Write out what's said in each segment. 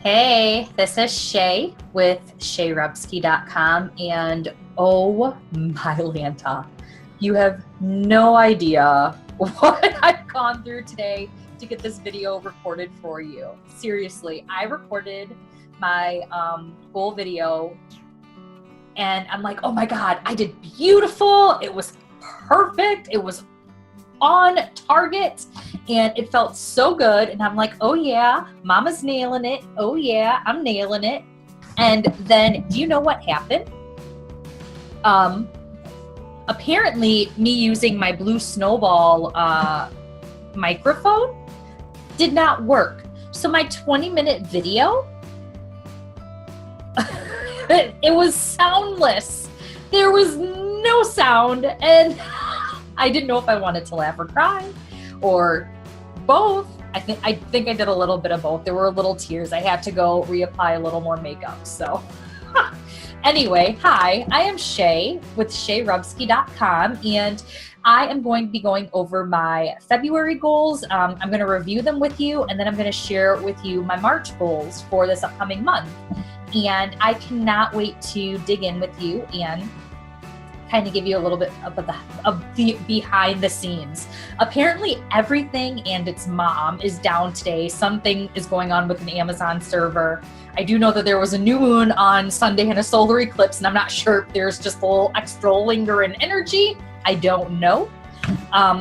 Hey, this is Shay with ShayRubsky.com, and oh my Lanta, you have no idea what I've gone through today to get this video recorded for you. Seriously, I recorded my goal video and I'm like, oh my God, I did beautiful. It was perfect. It was on target and it felt so good. And I'm like, oh yeah, mama's nailing it. Oh yeah, I'm nailing it. And then do you know what happened? Apparently me using my Blue Snowball microphone did not work. So my 20-minute video, it was soundless. There was no sound, and I didn't know if I wanted to laugh or cry or both. I think I did a little bit of both. There were little tears. I had to go reapply a little more makeup. So anyway, hi, I am Shay with ShayRubsky.com, and I am going to be going over my February goals. I'm going to review them with you, and then I'm going to share with you my March goals for this upcoming month. And I cannot wait to dig in with you and kind of give you a little bit of the behind the scenes. Apparently everything and its mom is down today. Something is going on with an Amazon server. I do know that there was a new moon on Sunday and a solar eclipse, and I'm not sure if there's just a little extra lingering energy. I don't know.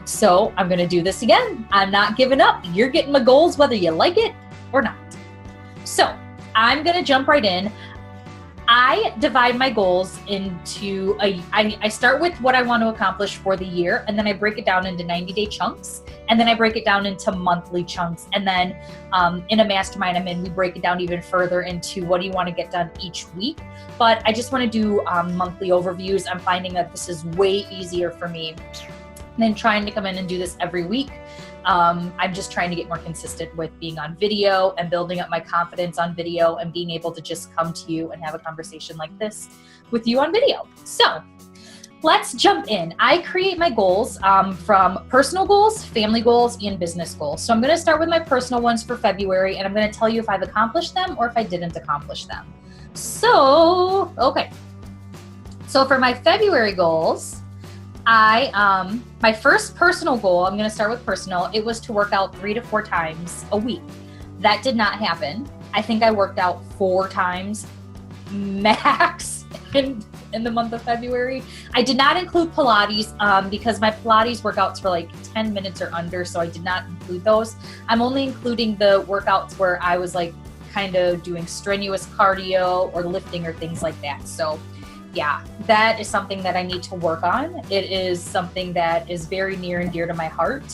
So I'm gonna do this again. I'm not giving up. You're getting my goals whether you like it or not. So I'm gonna jump right in. I divide my goals into I start with what I want to accomplish for the year, and then I break it down into 90-day chunks, and then I break it down into monthly chunks, and then in a mastermind I'm in, we break it down even further into what do you want to get done each week. But I just want to do monthly overviews. I'm finding that this is way easier for me than trying to come in and do this every week. I'm just trying to get more consistent with being on video and building up my confidence on video and being able to just come to you and have a conversation like this with you on video. So let's jump in. I create my goals from personal goals, family goals, and business goals. So I'm going to start with my personal ones for February, and I'm going to tell you if I've accomplished them or if I didn't accomplish them. So, okay. So for my February goals, my first personal goal, I'm going to start with personal, it was to work out 3 to 4 times a week. That did not happen. I think I worked out 4 times max in the month of February. I did not include Pilates because my Pilates workouts were like 10 minutes or under, so I did not include those. I'm only including the workouts where I was like kind of doing strenuous cardio or lifting or things like that. So yeah, that is something that I need to work on. It is something that is very near and dear to my heart.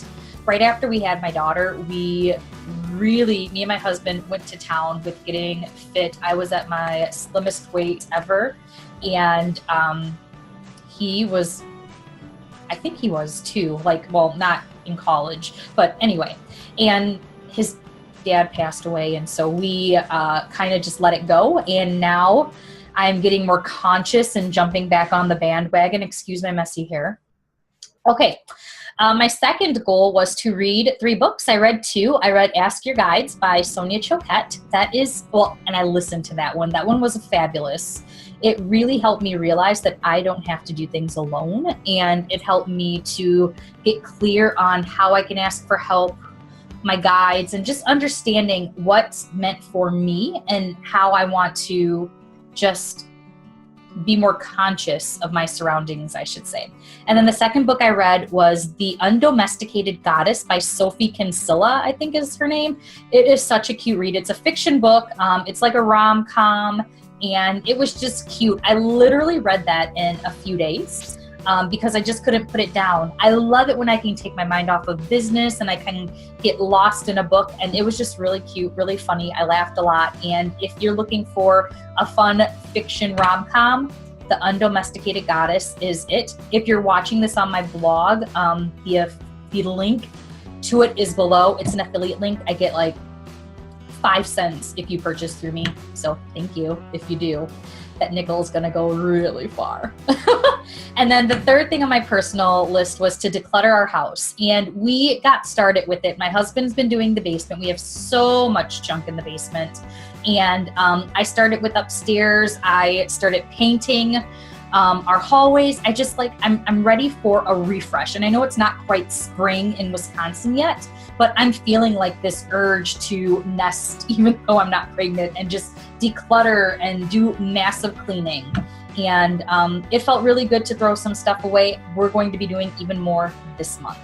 Right after we had my daughter, me and my husband went to town with getting fit. I was at my slimmest weight ever. And I think he was too, not in college, but anyway. And his dad passed away. And so we kind of just let it go. And now I'm getting more conscious and jumping back on the bandwagon. Excuse my messy hair. Okay. My second goal was to read 3 books. I read 2. I read Ask Your Guides by Sonia Choquette. And I listened to that one. That one was fabulous. It really helped me realize that I don't have to do things alone. And it helped me to get clear on how I can ask for help, my guides, and just understanding what's meant for me and how I want to just be more conscious of my surroundings, I should say. And then the second book I read was The Undomesticated Goddess by Sophie Kinsella, I think is her name. It is such a cute read. It's a fiction book. It's like a rom-com, and it was just cute. I literally read that in a few days because I just couldn't put it down. I love it when I can take my mind off of business and I can get lost in a book, and it was just really cute, really funny. I laughed a lot. And if you're looking for a fun fiction rom-com, The Undomesticated Goddess is it. If you're watching this on my blog, the link to it is below. It's an affiliate link. I get like 5 cents if you purchase through me. So thank you if you do. That nickel is gonna go really far. And then the third thing on my personal list was to declutter our house. And we got started with it. My husband's been doing the basement. We have so much junk in the basement. And I started with upstairs. I started painting our hallways. I'm ready for a refresh. And I know it's not quite spring in Wisconsin yet, but I'm feeling like this urge to nest, even though I'm not pregnant, and just declutter and do massive cleaning. And it felt really good to throw some stuff away. We're going to be doing even more this month.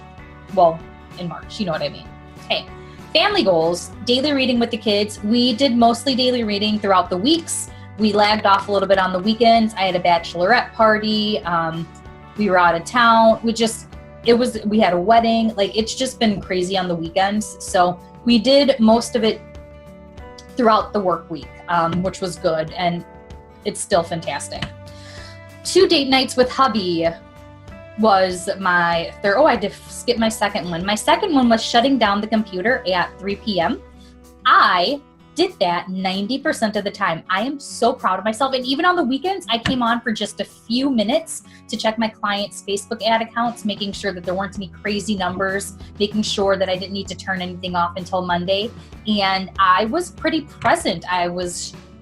Well, in March, you know what I mean. Hey, family goals, daily reading with the kids. We did mostly daily reading throughout the weeks. We lagged off a little bit on the weekends. I had a bachelorette party. We were out of town. We had a wedding. Like, it's just been crazy on the weekends. So we did most of it throughout the work week, which was good. And it's still fantastic. 2 date nights with hubby was my third. Oh, I did skip my second one. My second one was shutting down the computer at 3 p.m. I did that 90% of the time. I am so proud of myself. And even on the weekends, I came on for just a few minutes to check my clients' Facebook ad accounts, making sure that there weren't any crazy numbers, making sure that I didn't need to turn anything off until Monday. And I was pretty present.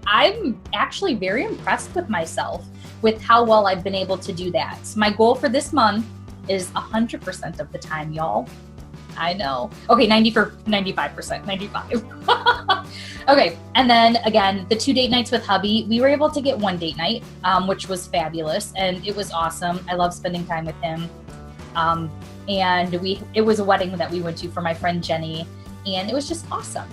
I'm actually very impressed with myself with how well I've been able to do that. So my goal for this month is 100% of the time, y'all. I know. Okay, 95%, 95. Okay, and then again, the 2 date nights with hubby, we were able to get 1 date night, which was fabulous, and it was awesome. I love spending time with him. And it was a wedding that we went to for my friend Jenny, and it was just awesome.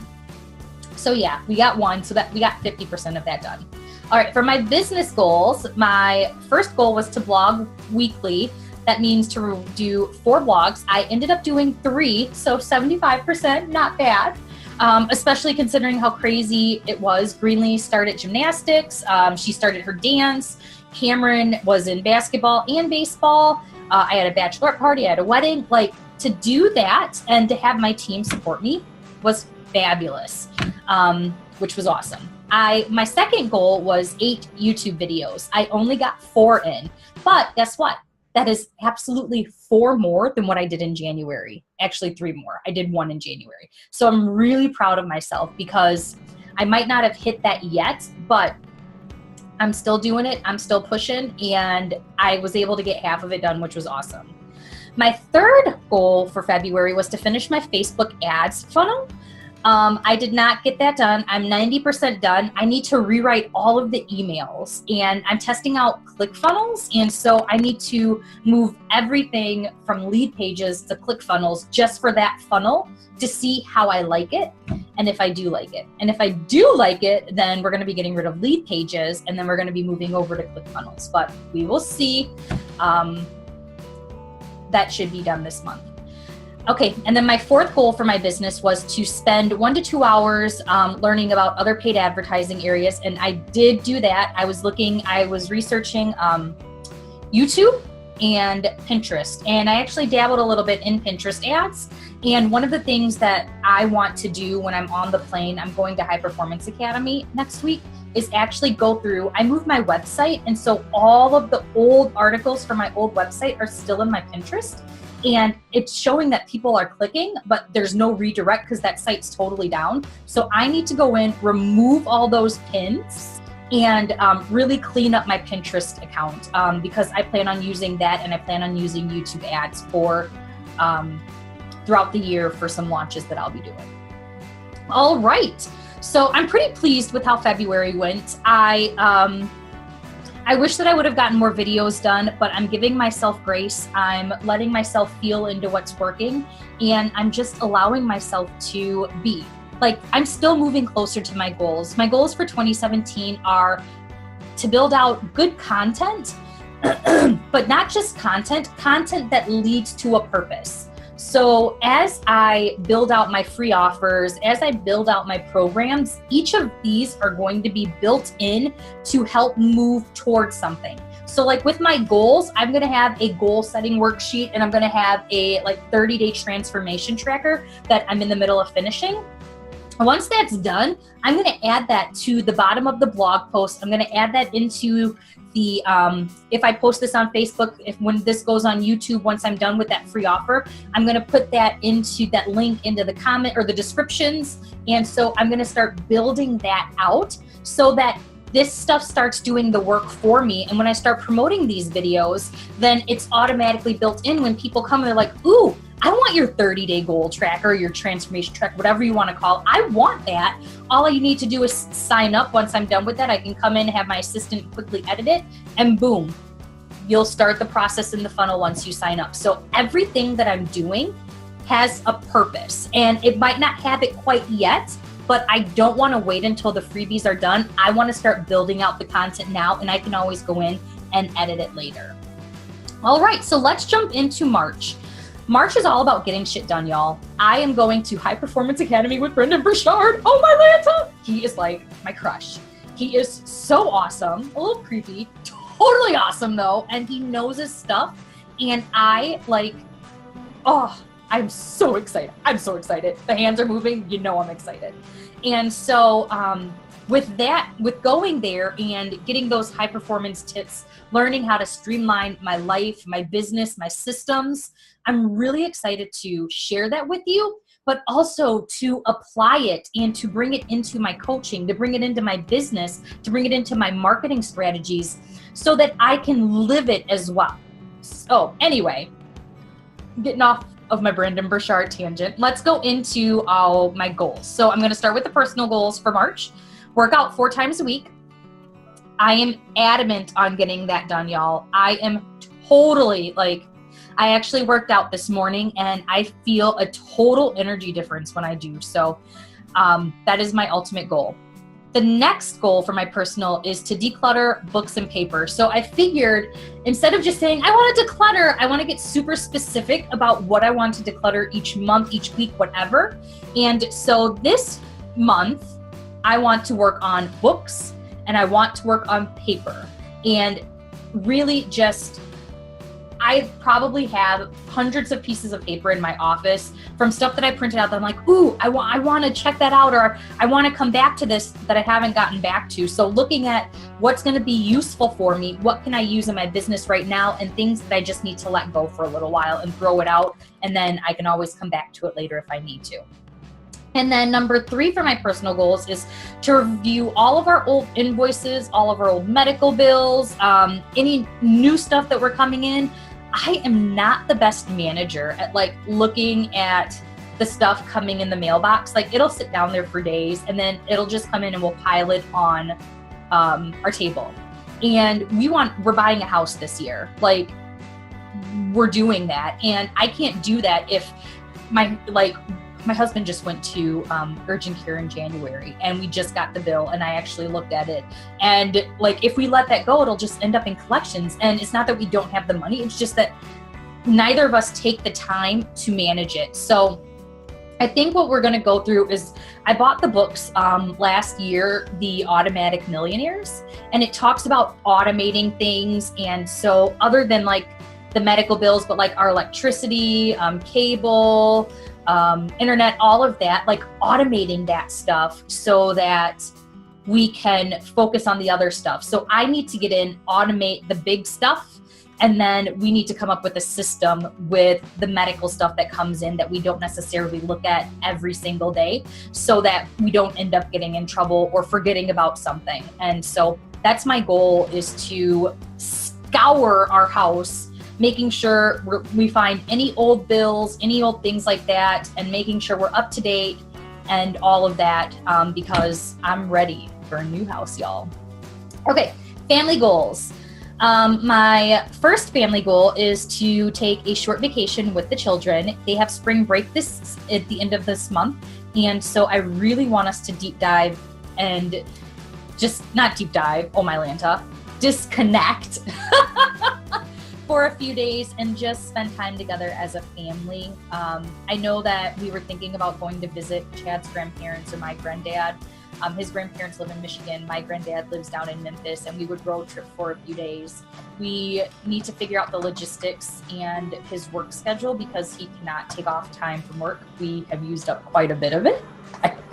So yeah, we got 1, so that we got 50% of that done. All right, for my business goals, my first goal was to blog weekly. That means to do 4 blogs. I ended up doing 3, so 75%, not bad. Especially considering how crazy it was. Greenlee started gymnastics. She started her dance. Cameron was in basketball and baseball. I had a bachelorette party. I had a wedding. Like, to do that and to have my team support me was fabulous, which was awesome. My second goal was 8 YouTube videos. I only got 4 in, but guess what? That is absolutely 4 more than what I did in January. Actually, 3 more. I did 1 in January. So I'm really proud of myself because I might not have hit that yet, but I'm still doing it. I'm still pushing, and I was able to get half of it done, which was awesome. My third goal for February was to finish my Facebook ads funnel. I did not get that done. I'm 90% done. I need to rewrite all of the emails, and I'm testing out ClickFunnels. And so I need to move everything from lead pages to ClickFunnels just for that funnel to see how I like it and if I do like it. And if I do like it, then we're going to be getting rid of lead pages, and then we're going to be moving over to ClickFunnels. But we will see. That should be done this month. Okay, and then my fourth goal for my business was to spend 1 to 2 hours learning about other paid advertising areas, and I did do that. I was researching YouTube and Pinterest, and I actually dabbled a little bit in Pinterest ads. And one of the things that I want to do when I'm on the plane, I'm going to High Performance Academy next week, is actually go through, I moved my website, and so all of the old articles from my old website are still in my Pinterest. And it's showing that people are clicking, but there's no redirect because that site's totally down. So I need to go in, remove all those pins, and really clean up my Pinterest account because I plan on using that, and I plan on using YouTube ads for throughout the year for some launches that I'll be doing. All right. So I'm pretty pleased with how February went. I wish that I would have gotten more videos done, but I'm giving myself grace. I'm letting myself feel into what's working, and I'm just allowing myself to be. Like, I'm still moving closer to my goals. My goals for 2017 are to build out good content, but not just content that leads to a purpose. So as I build out my free offers, as I build out my programs, each of these are going to be built in to help move towards something. So like with my goals, I'm going to have a goal setting worksheet, and I'm going to have a 30-day transformation tracker that I'm in the middle of finishing. Once that's done, I'm going to add that to the bottom of the blog post. I'm going to add that into the, if I post this on Facebook, when this goes on YouTube, once I'm done with that free offer, I'm going to put that into that link into the comment or the descriptions. And so I'm going to start building that out so that this stuff starts doing the work for me. And when I start promoting these videos, then it's automatically built in when people come and they're like, ooh, I want your 30-day goal tracker, your transformation track, whatever you want to call it. I want that. All you need to do is sign up. Once I'm done with that, I can come in and have my assistant quickly edit it, and boom, you'll start the process in the funnel once you sign up. So everything that I'm doing has a purpose, and it might not have it quite yet, but I don't want to wait until the freebies are done. I want to start building out the content now, and I can always go in and edit it later. All right, so let's jump into March. March is all about getting shit done, y'all. I am going to High Performance Academy with Brendon Burchard. Oh my Lanta! He is like my crush. He is so awesome, a little creepy, totally awesome though, and he knows his stuff. And I'm so excited. I'm so excited. The hands are moving, you know I'm excited. And so with going there and getting those high performance tips, learning how to streamline my life, my business, my systems, I'm really excited to share that with you, but also to apply it and to bring it into my coaching, to bring it into my business, to bring it into my marketing strategies so that I can live it as well. So anyway, getting off of my Brendon Burchard tangent, let's go into all my goals. So I'm going to start with the personal goals for March. Work out 4 times a week. I am adamant on getting that done, y'all. I am totally I actually worked out this morning and I feel a total energy difference when I do. So that is my ultimate goal. The next goal for my personal is to declutter books and paper. So I figured instead of just saying, I want to declutter, I want to get super specific about what I want to declutter each month, each week, whatever. And so this month, I want to work on books and I want to work on paper. And really just, I probably have hundreds of pieces of paper in my office from stuff that I printed out that I'm like, ooh, I want to check that out, or I want to come back to this that I haven't gotten back to. So looking at what's going to be useful for me, what can I use in my business right now, and things that I just need to let go for a little while and throw it out, and then I can always come back to it later if I need to. And then number 3 for my personal goals is to review all of our old invoices, all of our old medical bills, any new stuff that we're coming in. I am not the best manager at looking at the stuff coming in the mailbox. It'll sit down there for days and then it'll just come in and we'll pile it on our table. And we're buying a house this year. We're doing that. And I can't do that if my husband just went to urgent care in January and we just got the bill and I actually looked at it. And if we let that go, it'll just end up in collections. And it's not that we don't have the money. It's just that neither of us take the time to manage it. So I think what we're going to go through is I bought the books last year, The Automatic Millionaires, and it talks about automating things. And so other than the medical bills, but our electricity, cable, internet, all of that, automating that stuff so that we can focus on the other stuff. So I need to get in, automate the big stuff, and then we need to come up with a system with the medical stuff that comes in that we don't necessarily look at every single day so that we don't end up getting in trouble or forgetting about something. And so that's my goal, is to scour our house, making sure we find any old bills, any old things like that, and making sure we're up to date and all of that, because I'm ready for a new house, y'all. Okay, family goals. My first family goal is to take a short vacation with the children. They have spring break at the end of this month, and so I really want us to deep dive and not deep dive, oh my Lanta, disconnect for a few days and just spend time together as a family. I know that we were thinking about going to visit Chad's grandparents or my granddad. His grandparents live in Michigan. My granddad lives down in Memphis, and we would road trip for a few days. We need to figure out the logistics and his work schedule because he cannot take off time from work. We have used up quite a bit of it.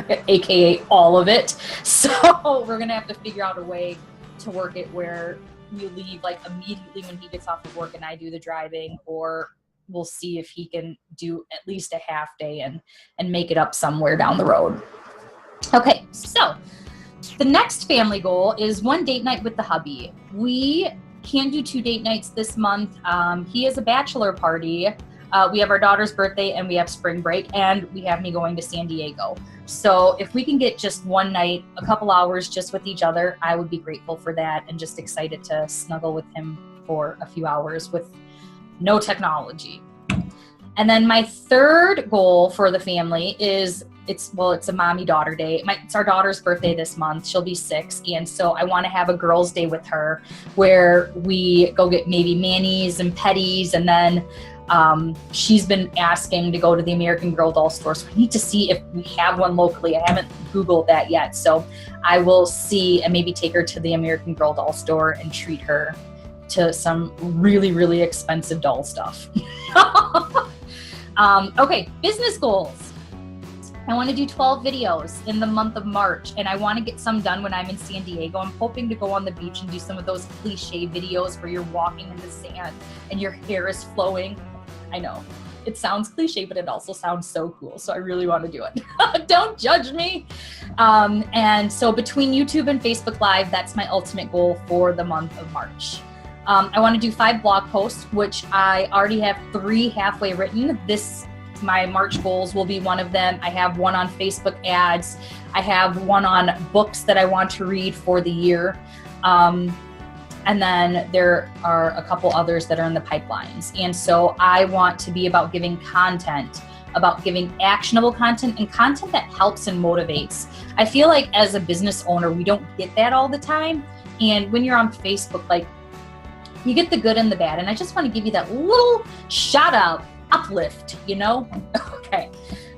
AKA all of it. So we're going to have to figure out a way to work it where we leave like immediately when he gets off of work and I do the driving, or we'll see if he can do at least a half day and make it up somewhere down the road. Okay, so the next family goal is one date night with the hubby. We can do 2 date nights this month. He has a bachelor party. We have our daughter's birthday and we have spring break, and we have me going to San Diego. So if we can get just one night, a couple hours just with each other, I would be grateful for that and just excited to snuggle with him for a few hours with no technology. And then my third goal for the family is it's a mommy-daughter day. It's our daughter's birthday this month. She'll be 6. And so I want to have a girls' day with her where we go get maybe manis and petties. And then she's been asking to go to the American Girl doll store. So I need to see if we have one locally. I haven't Googled that yet. So I will see and maybe take her to the American Girl doll store and treat her to some really, really expensive doll stuff. Okay, business goals. I want to do 12 videos in the month of March, and I want to get some done when I'm in San Diego. I'm hoping to go on the beach and do some of those cliche videos where you're walking in the sand and your hair is flowing. I know, it sounds cliche, but it also sounds so cool, so I really want to do it. Don't judge me. And so between YouTube and Facebook Live, that's my ultimate goal for the month of March. I want to do 5 blog posts, which I already have 3 halfway written. My March goals will be one of them. I have one on Facebook ads. I have one on books that I want to read for the year. And then there are a couple others that are in the pipelines. And so I want to be about giving content, about giving actionable content and content that helps and motivates. I feel like as a business owner, we don't get that all the time. And when you're on Facebook, like, you get the good and the bad. And I just want to give you that little shout out, uplift, you know? Okay.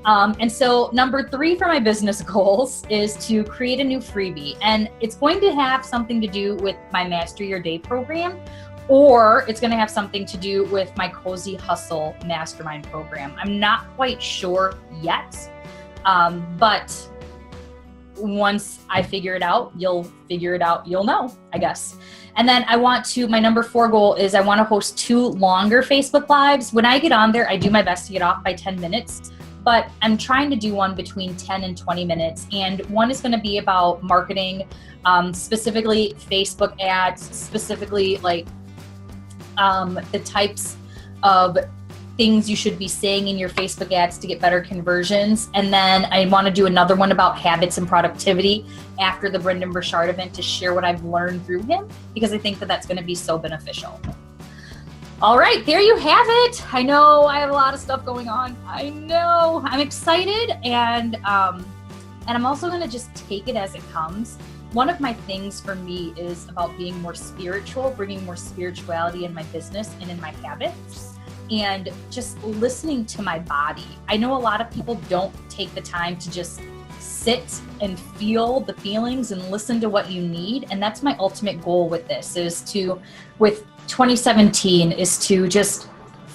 And so number 3 for my business goals is to create a new freebie. And it's going to have something to do with my Master Your Day program, or it's going to have something to do with my Cozy Hustle Mastermind program. I'm not quite sure yet, but once I figure it out, you'll know, I guess. And then my number 4 goal is I want to host 2 longer Facebook Lives. When I get on there, I do my best to get off by 10 minutes, but I'm trying to do one between 10 and 20 minutes. And one is going to be about marketing, specifically Facebook ads, specifically like the types of things you should be saying in your Facebook ads to get better conversions. And then I want to do another one about habits and productivity after the Brendon Burchard event to share what I've learned through him, because I think that that's going to be so beneficial. All right, there you have it. I know I have a lot of stuff going on. I know I'm excited, and I'm also going to just take it as it comes. One of my things for me is about being more spiritual, bringing more spirituality in my business and in my habits, and just listening to my body. I know a lot of people don't take the time to just sit and feel the feelings and listen to what you need. And that's my ultimate goal with this, with 2017, is to just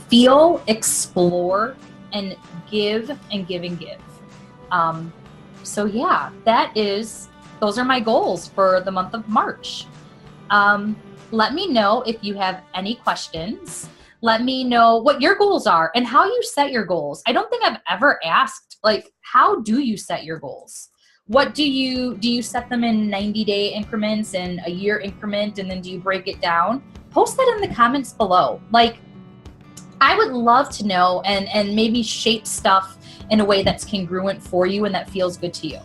feel, explore, and give and give and give. So yeah, those are my goals for the month of March. Let me know if you have any questions. Let me know what your goals are and how you set your goals. I don't think I've ever asked, like, how do you set your goals? What do you set them in 90-day increments and a year increment, and then do you break it down? Post that in the comments below. Like, I would love to know and maybe shape stuff in a way that's congruent for you and that feels good to you.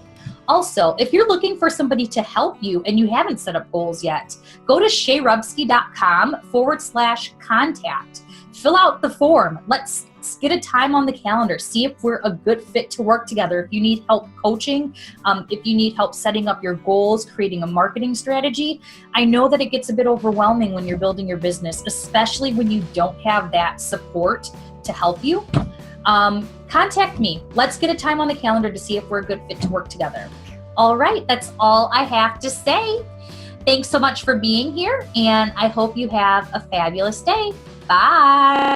Also, if you're looking for somebody to help you and you haven't set up goals yet, go to shayrubsky.com/contact. Fill out the form. Let's get a time on the calendar. See if we're a good fit to work together. If you need help coaching, if you need help setting up your goals, creating a marketing strategy. I know that it gets a bit overwhelming when you're building your business, especially when you don't have that support to help you. Contact me. Let's get a time on the calendar to see if we're a good fit to work together. All right, that's all I have to say. Thanks so much for being here, and I hope you have a fabulous day. Bye.